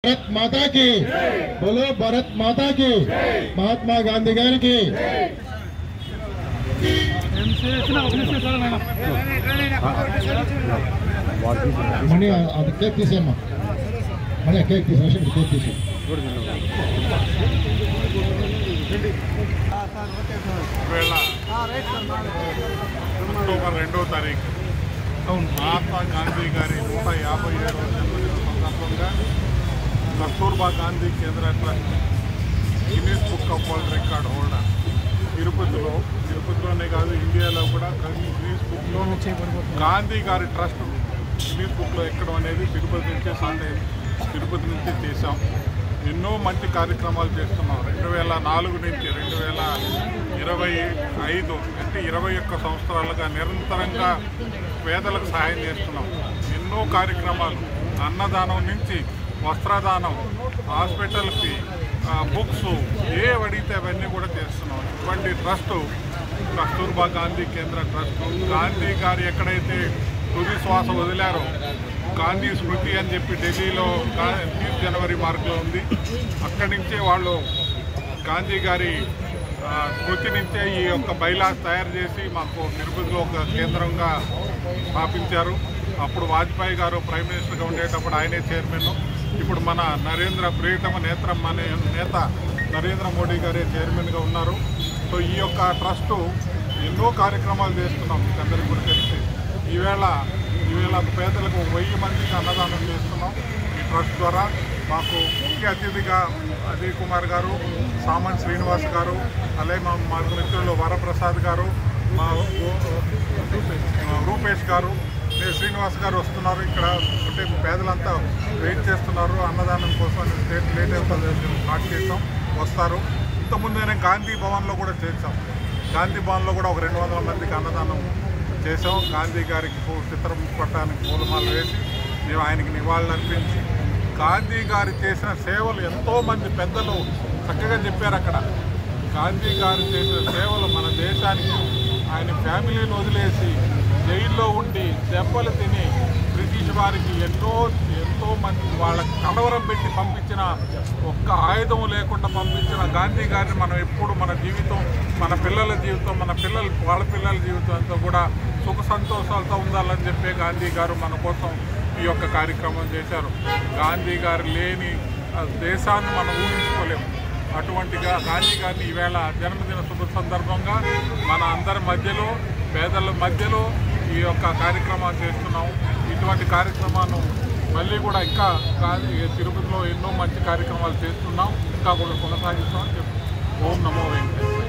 भारत माता की बोलो, भारत माता की, महात्मा गांधी गारी की। मणि అది కేక్ తీసేమ్మా, మణి కేక్ తీసేసి కేక్ తీసే అక్టోబర్ 2వ తారీఖు మహాత్మా గాంధీ గారి 157వ జన్మదిన సందర్భంగా Kasturba Gandhi Kendra trust Guinness book of world record holder తిరుపతిలోనే కాదు ఇండియాలో కూడా గిన్నీస్ బుక్లో గాంధీ గారి ట్రస్ట్ గిన్నీస్ బుక్లో ఎక్కడం అనేది తిరుపతి నుంచి చేశాం. ఎన్నో మంచి కార్యక్రమాలు చేస్తున్నాం. 2004 నుంచి 2025 అంటే 21 సంవత్సరాలుగా నిరంతరంగా పేదలకు సహాయం చేస్తున్నాం. ఎన్నో కార్యక్రమాలు, అన్నదానం నుంచి వస్త్రదానం, హాస్పిటల్కి, బుక్స్ అడిగితే అవన్నీ కూడా చేస్తున్నాం. ఇటువంటి ట్రస్టు కస్తూర్బా గాంధీ కేంద్ర ట్రస్ట్ గాంధీ గారు ఎక్కడైతే తుది శ్వాస వదిలారో గాంధీ స్మృతి అని చెప్పి ఢిల్లీలో 30 జనవరి మార్కులో ఉంది. అక్కడి నుంచే వాళ్ళు గాంధీ గారి స్మృతి నుంచే ఈ యొక్క బైలాస్ తయారు చేసి మాకు తిరుపతిలో ఒక కేంద్రంగా స్థాపించారు. అప్పుడు వాజ్పేయి గారు ప్రైమ్ మినిస్టర్గా ఉండేటప్పుడు ఆయనే చైర్మన్. ఇప్పుడు మన ప్రియతమ నేత నరేంద్ర మోడీ గారే చైర్మన్గా ఉన్నారు. సో ఈ యొక్క ట్రస్టు ఎన్నో కార్యక్రమాలు చేస్తున్నాం. మీకు అందరికీ కూడా తెలిసి ఈవేళ పేదలకు 1000 మందికి అన్నదానం చేస్తున్నాం. ఈ ట్రస్ట్ ద్వారా మాకు ముఖ్య అతిథిగా అజయ్ కుమార్ గారు, సామంత్ శ్రీనివాస్ గారు, అలాగే మా మిత్రులు వరప్రసాద్ గారు, మా రూపేష్ గారు, శ్రీనివాస్ గారు వస్తున్నారు. ఇక్కడ అంటే పేదలంతా వెయిట్ చేస్తున్నారు అన్నదానం కోసం. లేట్ అవుతుంది స్టార్ట్ చేస్తాం, వస్తారు. ఇంతకుముందే గాంధీ భవన్లో కూడా చేసాం. గాంధీ భవన్లో కూడా ఒక 200 మందికి అన్నదానం చేసాం. గాంధీ గారికి చిత్రం పట్టానికి పూలమాలు వేసి మేము ఆయనకి నివాళులు అర్పించి గాంధీ గారు చేసిన సేవలు ఎంతోమంది పెద్దలు చక్కగా చెప్పారు. అక్కడ గాంధీ గారు చేసిన సేవలు మన దేశానికి, ఆయన ఫ్యామిలీని వదిలేసి జైల్లో ఉండి దెబ్బలు తిని బ్రిటిష్ వారికి ఎంతో మంది వాళ్ళ కలవరం పెట్టి పంపించిన, ఒక్క ఆయుధం లేకుండా పంపించిన గాంధీ గారిని మనం ఎప్పుడు మన జీవితం, మన పిల్లల జీవితం, వాళ్ళ పిల్లల జీవితం అంతా కూడా సుఖ సంతోషాలతో ఉండాలని చెప్పే గాంధీ గారు మన కోసం ఈ యొక్క కార్యక్రమం చేశారు. గాంధీ గారు లేని దేశాన్ని మనం ఊహించుకోలేము. అటువంటిగా గాంధీ గారిని ఈవేళ జన్మదిన శుభ సందర్భంగా మన అందరి మధ్యలో, పేదల మధ్యలో ఈ యొక్క కార్యక్రమాలు చేస్తున్నాం. ఇటువంటి కార్యక్రమాన్ని మళ్ళీ కూడా ఇంకా తిరుపతిలో ఎన్నో మంచి కార్యక్రమాలు చేస్తున్నాం, ఇంకా కూడా కొనసాగిస్తామని చెప్పి ఓం నమో వెంకటేశ్వర.